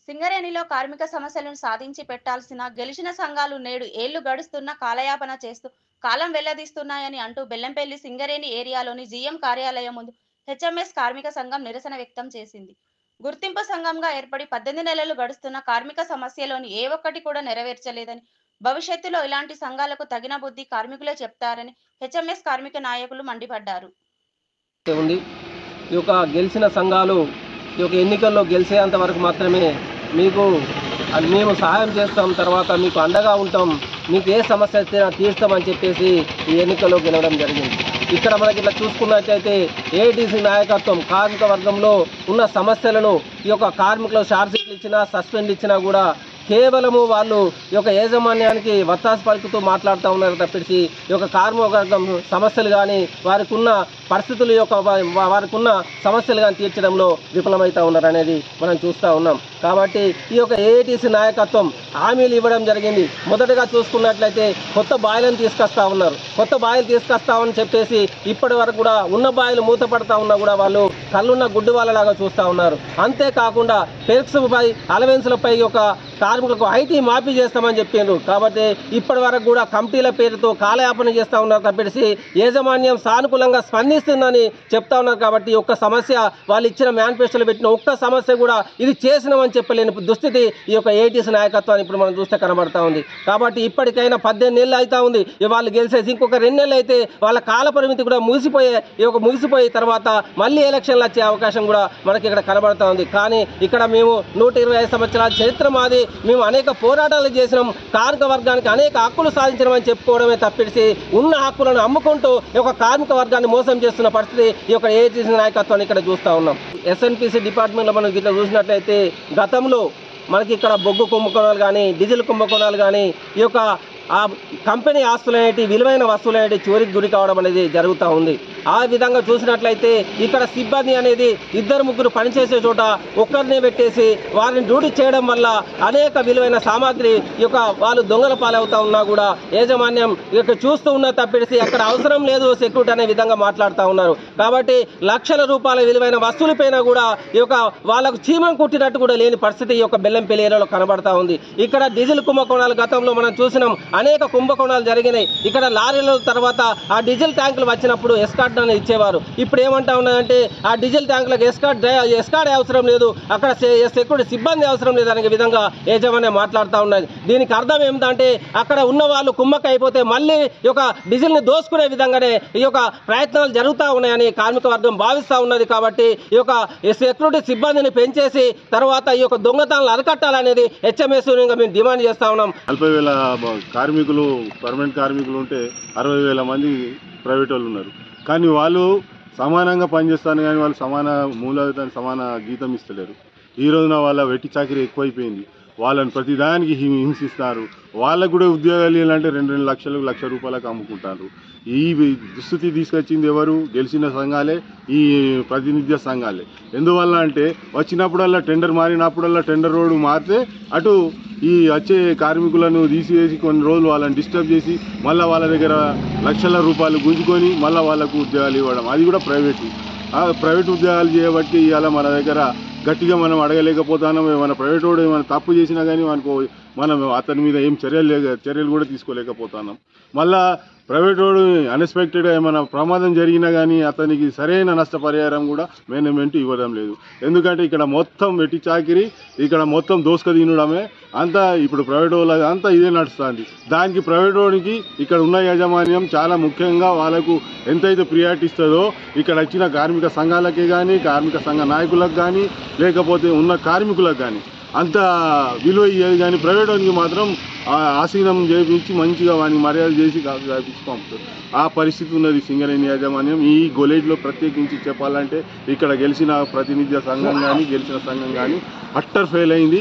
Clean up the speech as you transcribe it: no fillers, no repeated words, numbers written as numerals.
సింగరేణిలో కార్మిక సమస్యలను సాధించి పెట్టాల్సిన గెలిచిన సంఘాలు నేడు ఏళ్లు గడుస్తున్నా కాలయాపన చేస్తూ కాలం వెల్లదీస్తున్నాయని అంటూ బెల్లంపల్లి సింగరేణి ఏరియాలోని జీఎం కార్యాలయం ముందు హెచ్ఎంఎస్ కార్మిక సంఘం నిరసన వ్యక్తం చేసింది. గుర్తింపు సంఘంగా ఏర్పడి 18 నెలలు గడుస్తున్న కార్మిక సమస్యలోని ఏ ఒక్కటి కూడా నెరవేర్చలేదని, భవిష్యత్తులో ఇలాంటి సంఘాలకు తగిన బుద్ధి కార్మికులే చెప్తారని హెచ్ఎంఎస్ కార్మిక నాయకులు మండిపడ్డారు. ఈ యొక్క గెలిచిన సంఘాలు ఈ యొక్క ఎన్నికల్లో గెలిచేంత వరకు మాత్రమే మీకు మేము సహాయం చేస్తాం, తర్వాత మీకు అండగా ఉంటాం, మీకు ఏ సమస్య వచ్చినా తీర్స్తామని చెప్పేసి ఈ ఎన్నికల్లో గెలవడం జరిగింది. ఇక్కడ మనకి ఇట్లా చూసుకున్నట్లయితే ఏఐటీసీ నాయకత్వం కార్మిక వర్గంలో ఉన్న సమస్యలను ఈ యొక్క కార్మికులు షార్ట్ షీట్లు ఇచ్చినా సస్పెండ్ ఇచ్చినా కూడా కేవలము వాళ్ళు ఈ యొక్క యాజమాన్యానికి వత్తాసు పలుకుతూ మాట్లాడుతూ ఉన్నారు తప్పించి ఈ యొక్క కార్మిక వర్గం సమస్యలు కానీ వారికి ఉన్న పరిస్థితుల యొక్క వారికి ఉన్న సమస్యలు కానీ తీర్చడంలో విఫలమవుతూ ఉన్నారు అనేది మనం చూస్తూ ఉన్నాం. కాబట్టి ఈ యొక్క ఏఐటీసీ నాయకత్వం హామీలు ఇవ్వడం జరిగింది. మొదటగా చూసుకున్నట్లయితే కొత్త బాయిలను తీసుకొస్తా ఉన్నారు. కొత్త బాయిలు తీసుకొస్తామని చెప్పేసి ఇప్పటి వరకు కూడా ఉన్న బాయిలు మూతపడతా ఉన్నా కూడా వాళ్ళు కళ్ళున్న గుడ్డి వాళ్ళలాగా చూస్తూ ఉన్నారు. అంతేకాకుండా పెర్క్స్పై అలవెన్స్లపై యొక్క కార్మికులకు ఐటీ మాఫీ చేస్తామని చెప్పారు. కాబట్టి ఇప్పటి వరకు కూడా కమిటీల పేరుతో కాలయాపన చేస్తూ ఉన్నారు తప్పించి యాజమాన్యం సానుకూలంగా స్పందిస్తుందని చెప్తా ఉన్నారు. కాబట్టి ఒక్క సమస్య వాళ్ళు ఇచ్చిన మేనిఫెస్టోలో పెట్టిన ఒక్క సమస్య కూడా ఇది చేసినామని చెప్పలేని దుస్థితి ఈ యొక్క ఏఐటీసీ నాయకత్వాన్ని ఇప్పుడు మనం చూస్తే కనబడతా ఉంది. కాబట్టి ఇప్పటికైనా 18 నెలలు అవుతా ఉంది. వాళ్ళు గెలిచేసి ఇంకొక 2 నెలలు అయితే వాళ్ళ కాల పరిమితి కూడా ముగిసిపోయే తర్వాత మళ్ళీ ఎలక్షన్లు వచ్చే అవకాశం కూడా మనకి ఇక్కడ కనబడతా ఉంది. కానీ ఇక్కడ మేము 125 సంవత్సరాల చరిత్ర మాది, మేము అనేక పోరాటాలు చేసినాం, కార్మిక వర్గానికి అనేక హక్కులు సాధించడం చెప్పుకోవడమే తప్పిసి ఉన్న హక్కులను అమ్ముకుంటూ ఈ యొక్క కార్మిక వర్గాన్ని మోసం చేస్తున్న పరిస్థితి ఈ యొక్క ఏఐటీసీ నాయకత్వాన్ని ఇక్కడ చూస్తూ ఉన్నాం. ఎస్ఎన్పిసి డిపార్ట్మెంట్లో మనం ఇట్లా చూసినట్లయితే గతంలో మనకి ఇక్కడ బొగ్గు కుంభకోణాలు కానీ డీజిల్ కుంభకోణాలు కానీ ఈ యొక్క ఆ కంపెనీ ఆస్తులు అనేటి విలువైన వస్తువులు అనేవి చోరీకి గురి కావడం అనేది జరుగుతూ ఉంది. ఆ విధంగా చూసినట్లయితే ఇక్కడ సిబ్బంది అనేది 2-3 పనిచేసే చోట ఒక్కరినే పెట్టేసి వారిని డ్యూటీ చేయడం వల్ల అనేక విలువైన సామాగ్రి ఈ యొక్క వాళ్ళు దొంగల పాలవుతా ఉన్నా కూడా యాజమాన్యం ఇక చూస్తూ ఉన్న తప్పిడిసి అక్కడ అవసరం లేదు సెక్యూరిటీ అనే విధంగా మాట్లాడుతూ ఉన్నారు. కాబట్టి లక్షల రూపాయల విలువైన వస్తువులపైన కూడా ఈ యొక్క వాళ్ళకు చీమం కుట్టినట్టు కూడా లేని పరిస్థితి ఈ యొక్క బెల్లంపల్లి ఏరియాలో కనబడతా ఉంది. ఇక్కడ డీజిల్ కుంభకోణాలు గతంలో మనం చూసినాం, అనేక కుంభకోణాలు జరిగినాయి. ఇక్కడ లారీల తర్వాత ఆ డీజిల్ ట్యాంకులు వచ్చినప్పుడు ఎస్కార్ట్ అనేది ఇచ్చేవారు. ఇప్పుడు ఏమంటా ఉన్నదంటే ఆ డీజిల్ ట్యాంకులకు ఎస్కార్ట్ అవసరం లేదు, అక్కడ సెక్యూరిటీ సిబ్బంది అవసరం లేదు అనే విధంగా యాజమాన్యం మాట్లాడుతూ ఉన్నది. దీనికి అర్థం ఏమిటంటే అక్కడ ఉన్న వాళ్ళు కుమ్మక్క అయిపోతే మళ్ళీ ఈ యొక్క డీజిల్ని దోసుకునే విధంగానే ఈ యొక్క ప్రయత్నాలు జరుగుతూ ఉన్నాయని కార్మిక వర్గం భావిస్తూ ఉన్నది. కాబట్టి ఈ యొక్క సెక్యూరిటీ సిబ్బందిని పెంచేసి తర్వాత ఈ యొక్క దొంగతనాలు అరికట్టాలనేది హెచ్ఎంఎస్ మేము డిమాండ్ చేస్తా ఉన్నాం. 40,000 కార్మికులు పర్మనెంట్ కార్మికులు ఉంటే 60,000 మంది ప్రైవేట్ వాళ్ళు ఉన్నారు. కానీ వాళ్ళు సమానంగా పనిచేస్తాను కానీ వాళ్ళు సమాన మూలధనానికి సమాన జీతం ఇస్తలేరు. ఈ రోజున వాళ్ళ వెట్టి చాకిరీ ఎక్కువైపోయింది. వాళ్ళని ప్రతిదానికి హింసిస్తారు. వాళ్ళకు కూడా ఉద్యోగాలు ఇవ్వాలంటే 2 లక్షలు ₹1,00,000 రూపాయలకు అమ్ముకుంటారు. ఈ దుస్థితి తీసుకొచ్చింది ఎవరు? గెలిచిన సంఘాలే, ఈ ప్రాతినిధ్య సంఘాలే. ఎందువల్ల అంటే వచ్చినప్పుడల్లా టెండర్ మారినప్పుడల్లా టెండర్ రోడ్డు మారితే అటు ఈ వచ్చే కార్మికులను తీసివేసి కొన్ని రోజులు వాళ్ళని డిస్టర్బ్ చేసి మళ్ళీ వాళ్ళ దగ్గర లక్షల రూపాయలు గుంజుకొని మళ్ళీ వాళ్ళకు ఉద్యోగాలు ఇవ్వడం, అది కూడా ప్రైవేట్ ఉద్యోగాలు చేయబట్టి ఇవాళ మన దగ్గర గట్టిగా మనం అడగలేకపోతున్నాం. ఏమైనా ప్రైవేట్ వాడు ఏమైనా తప్పు చేసినా కానీ మనం అతని మీద ఏం చర్యలు కూడా తీసుకోలేకపోతున్నాం. మళ్ళా ప్రైవేట్ వాడు అన్ఎక్స్పెక్టెడ్గా ఏమైనా ప్రమాదం జరిగినా కానీ అతనికి సరైన నష్టపరిహారం కూడా మేనేజ్మెంట్ ఇవ్వడం లేదు. ఎందుకంటే ఇక్కడ మొత్తం వెట్టి చాకిరీ, ఇక్కడ మొత్తం దోసుక తినడమే అంతా ఇప్పుడు ప్రైవేట్ వాళ్ళ అంతా ఇదే నడుస్తుంది. దానికి ప్రైవేట్ వాడికి ఇక్కడ ఉన్న యాజమాన్యం చాలా ముఖ్యంగా వాళ్ళకు ఎంతైతే ప్రియారిటీ ఇస్తుందో ఇక్కడ వచ్చిన కార్మిక సంఘాలకే కానీ కార్మిక సంఘ నాయకులకు కానీ లేకపోతే ఉన్న కార్మికులకు కానీ అంత విలువ ఇయ్యేది. కానీ ప్రైవేట్ వానికి మాత్రం ఆసీనం చేయించి మంచిగా వానికి మర్యాద చేసి పంపుతారు. ఆ పరిస్థితి ఉన్నది సింగరేణి యాజమాన్యం. ఈ గొలేజ్లో ప్రత్యేకించి చెప్పాలంటే ఇక్కడ గెలిచిన ప్రాతినిధ్య సంఘం కానీ గెలిచిన సంఘం కానీ అట్టర్ ఫెయిల్ అయింది.